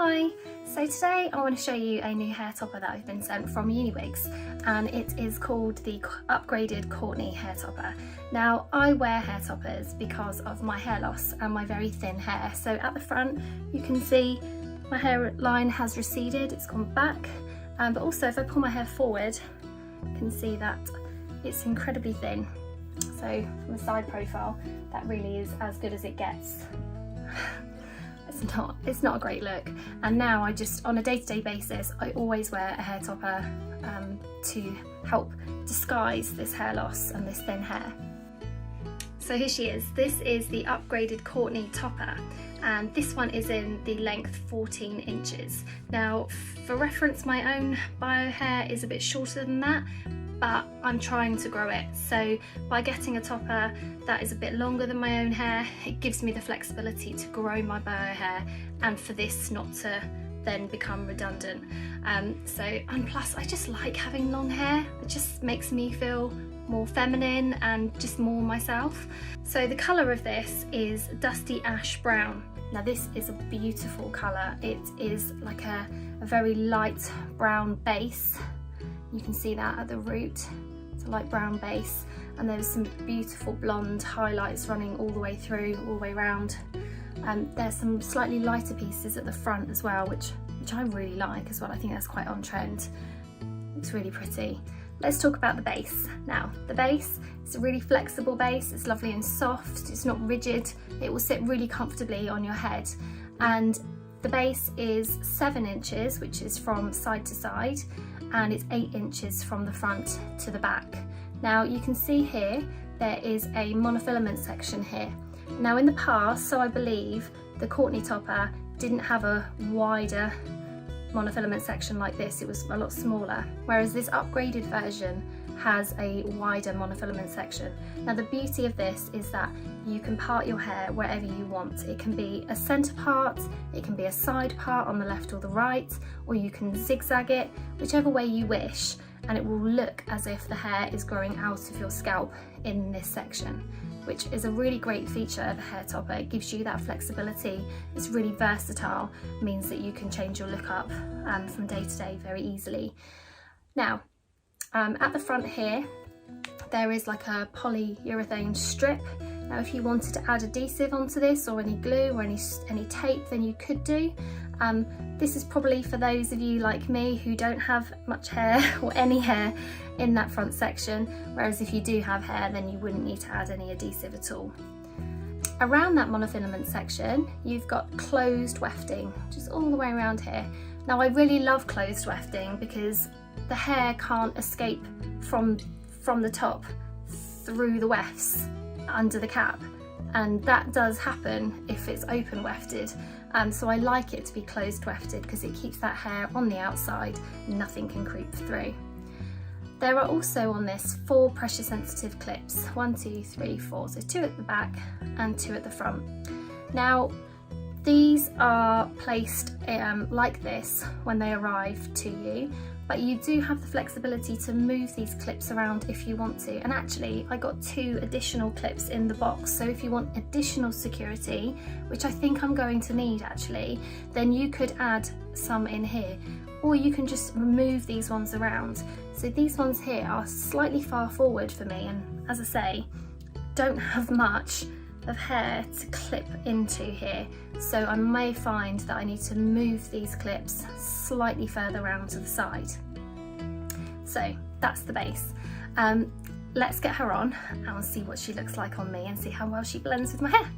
Hi! So today I want to show you a new hair topper that I've been sent from Uniwigs, and it is called the upgraded Courtney hair topper. Now I wear hair toppers because of my hair loss and my very thin hair. So at the front you can see my hairline has receded, it's gone back, but also if I pull my hair forward you can see that it's incredibly thin. So from a side profile that really is as good as it gets. It's not a great look, and now I just, on a day-to-day basis, I always wear a hair topper to help disguise this hair loss and this thin hair. So here she is. This is the upgraded Courtney topper, and this one is in the length 14 inches. Now for reference, my own bio hair is a bit shorter than that, but I'm trying to grow it. So by getting a topper that is a bit longer than my own hair, it gives me the flexibility to grow my bio hair and for this not to then become redundant. And plus I just like having long hair. It just makes me feel more feminine and just more myself. So the colour of this is dusty ash brown. Now this is a beautiful colour. It is like a very light brown base. You can see that at the root. It's a light brown base, and there's some beautiful blonde highlights running all the way through, all the way around. There's some slightly lighter pieces at the front as well, which I really like as well. I think that's quite on trend. It's really pretty. Let's talk about the base now. The base is a really flexible base. It's lovely and soft. It's not rigid. It will sit really comfortably on your head. And the base is 7 inches, which is from side to side, and it's 8 inches from the front to the back. Now you can see here there is a monofilament section here. Now in the past, so I believe the Courtney topper didn't have a wider monofilament section like this, it was a lot smaller, whereas this upgraded version has a wider monofilament section. Now the beauty of this is that you can part your hair wherever you want. It can be a centre part, it can be a side part on the left or the right, or you can zigzag it, whichever way you wish, and it will look as if the hair is growing out of your scalp in this section, which is a really great feature of a hair topper. It gives you that flexibility. It's really versatile, means that you can change your look up from day to day very easily. Now, at the front here, there is like a polyurethane strip. Now if you wanted to add adhesive onto this, or any glue or any tape, then you could do. This is probably for those of you like me who don't have much hair or any hair in that front section, whereas if you do have hair then you wouldn't need to add any adhesive at all. Around that monofilament section you've got closed wefting, just all the way around here. Now I really love closed wefting because the hair can't escape from the top through the wefts under the cap, and that does happen if it's open wefted. So I like it to be closed wefted because it keeps that hair on the outside, nothing can creep through. There are also on this 4 pressure sensitive clips, 1, 2, 3, 4, so 2 at the back and 2 at the front. Now these are placed like this when they arrive to you, but you do have the flexibility to move these clips around if you want to. And actually I got 2 additional clips in the box, so if you want additional security, which I think I'm going to need actually, then you could add some in here, or you can just remove these ones around. So these ones here are slightly far forward for me, and as I say, don't have much of hair to clip into here, so I may find that I need to move these clips slightly further around to the side. So that's the base. Let's get her on and see what she looks like on me and see how well she blends with my hair.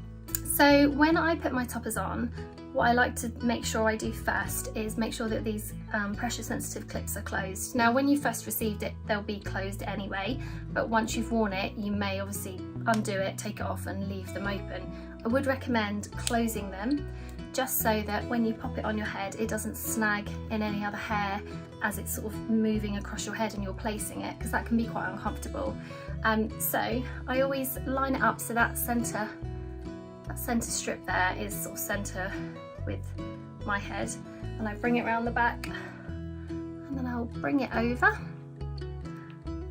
So when I put my toppers on, what I like to make sure I do first is make sure that these pressure sensitive clips are closed. Now when you first received it they'll be closed anyway, but once you've worn it you may obviously undo it, take it off and leave them open. I would recommend closing them just so that when you pop it on your head it doesn't snag in any other hair as it's sort of moving across your head and you're placing it, because that can be quite uncomfortable. So I always line it up so that centre strip there is sort of centre with my head, and I bring it around the back and then I'll bring it over,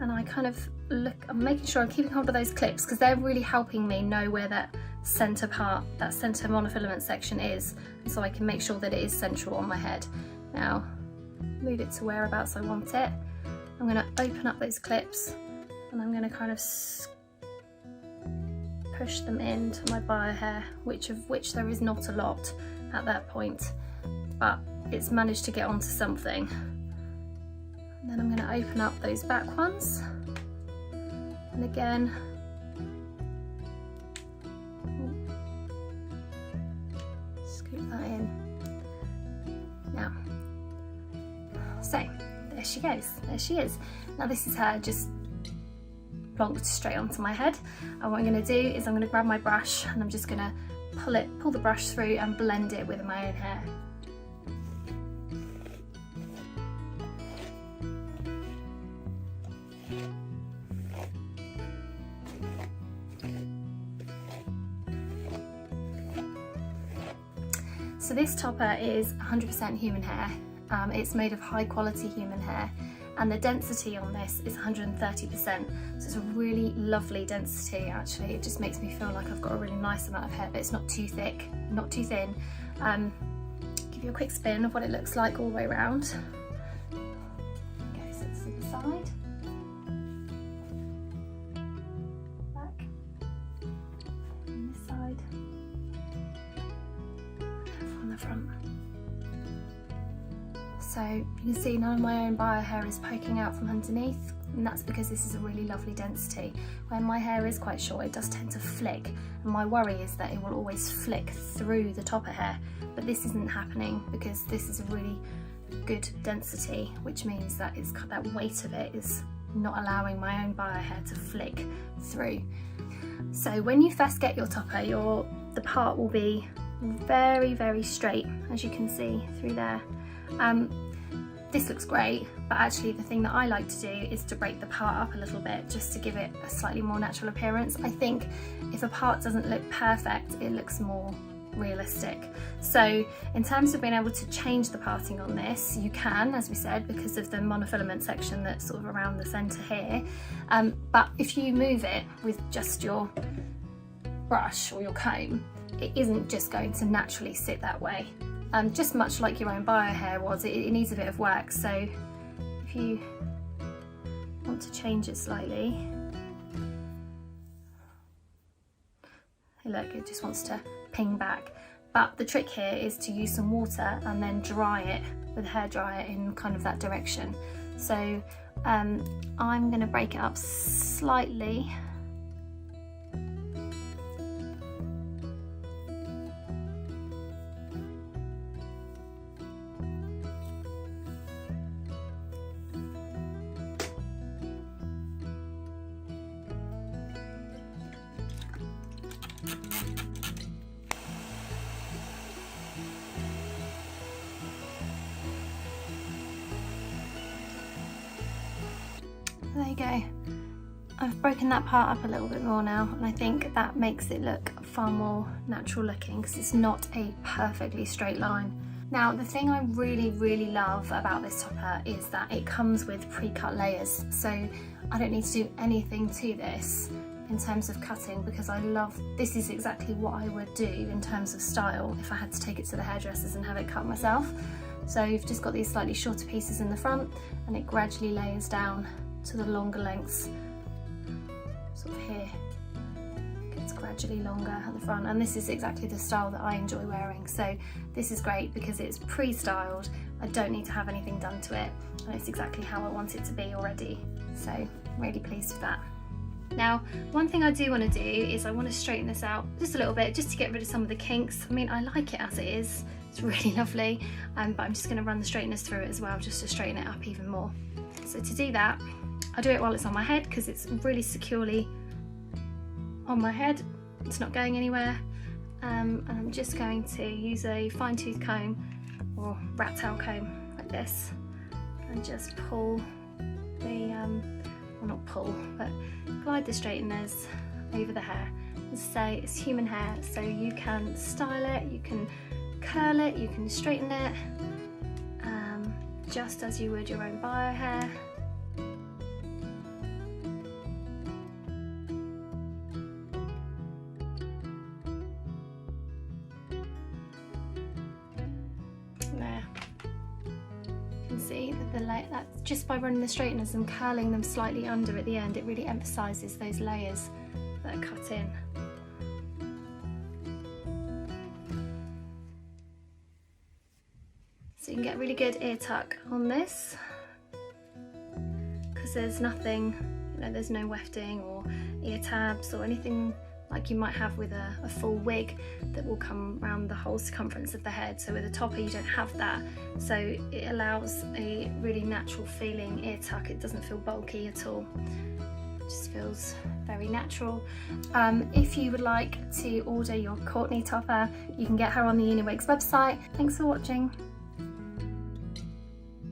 and I kind of look, I'm making sure I'm keeping hold of those clips because they're really helping me know where that centre part, that centre monofilament section is, and so I can make sure that it is central on my head. Now, move it to whereabouts I want it. I'm going to open up those clips and I'm going to kind of push them into my bio hair, which there is not a lot at that point, but it's managed to get onto something. And then I'm going to open up those back ones, and again scoop that in. Now, so there she goes, there she is. Now this is her just plonked straight onto my head, and what I'm going to do is I'm going to grab my brush and I'm just going to pull the brush through and blend it with my own hair. So this topper is 100% human hair. It's made of high quality human hair, and the density on this is 130%. So it's a really lovely density actually. It just makes me feel like I've got a really nice amount of hair, but it's not too thick, not too thin. Give you a quick spin of what it looks like all the way around. Okay, so it's to the side. Back. And this side. From the front. So you can see none of my own bio hair is poking out from underneath, and that's because this is a really lovely density. When my hair is quite short, it does tend to flick, and my worry is that it will always flick through the topper hair, but this isn't happening because this is a really good density, which means that that weight of it is not allowing my own bio hair to flick through. So when you first get your topper, the part will be very, very straight, as you can see through there. This looks great, but actually the thing that I like to do is to break the part up a little bit just to give it a slightly more natural appearance. I think if a part doesn't look perfect, it looks more realistic. So in terms of being able to change the parting on this, you can, as we said, because of the monofilament section that's sort of around the centre here, but if you move it with just your brush or your comb, it isn't just going to naturally sit that way. Just much like your own bio hair was, it needs a bit of work. So if you want to change it slightly, look, it just wants to ping back. But the trick here is to use some water and then dry it with a hairdryer in kind of that direction. So I'm going to break it up slightly. There you go. I've broken that part up a little bit more now, and I think that makes it look far more natural looking because it's not a perfectly straight line. Now, the thing I really, really love about this topper is that it comes with pre-cut layers, so I don't need to do anything to this in terms of cutting, because I love, this is exactly what I would do in terms of style if I had to take it to the hairdressers and have it cut myself. So you've just got these slightly shorter pieces in the front, and it gradually layers down to the longer lengths, sort of here. It gets gradually longer at the front, and this is exactly the style that I enjoy wearing. So this is great because it's pre-styled, I don't need to have anything done to it, and it's exactly how I want it to be already. So I'm really pleased with that. Now, one thing I do want to do is I want to straighten this out just a little bit, just to get rid of some of the kinks. I mean, I like it as it is, it's really lovely, but I'm just going to run the straighteners through it as well, just to straighten it up even more. So to do that, I do it while it's on my head because it's really securely on my head, it's not going anywhere, and I'm just going to use a fine tooth comb or rat tail comb like this and just pull the, well, not pull, but glide the straighteners over the hair. As I say, it's human hair, so you can style it, you can curl it, you can straighten it, just as you would your own bio hair. see that just by running the straighteners and curling them slightly under at the end, it really emphasises those layers that are cut in. So you can get a really good ear tuck on this, because there's nothing, you know, there's no wefting or ear tabs or anything like you might have with a full wig that will come around the whole circumference of the head. So with a topper you don't have that, so it allows a really natural feeling ear tuck. It doesn't feel bulky at all, it just feels very natural. If you would like to order your Courtney topper, you can get her on the Uniwigs website. Thanks for watching.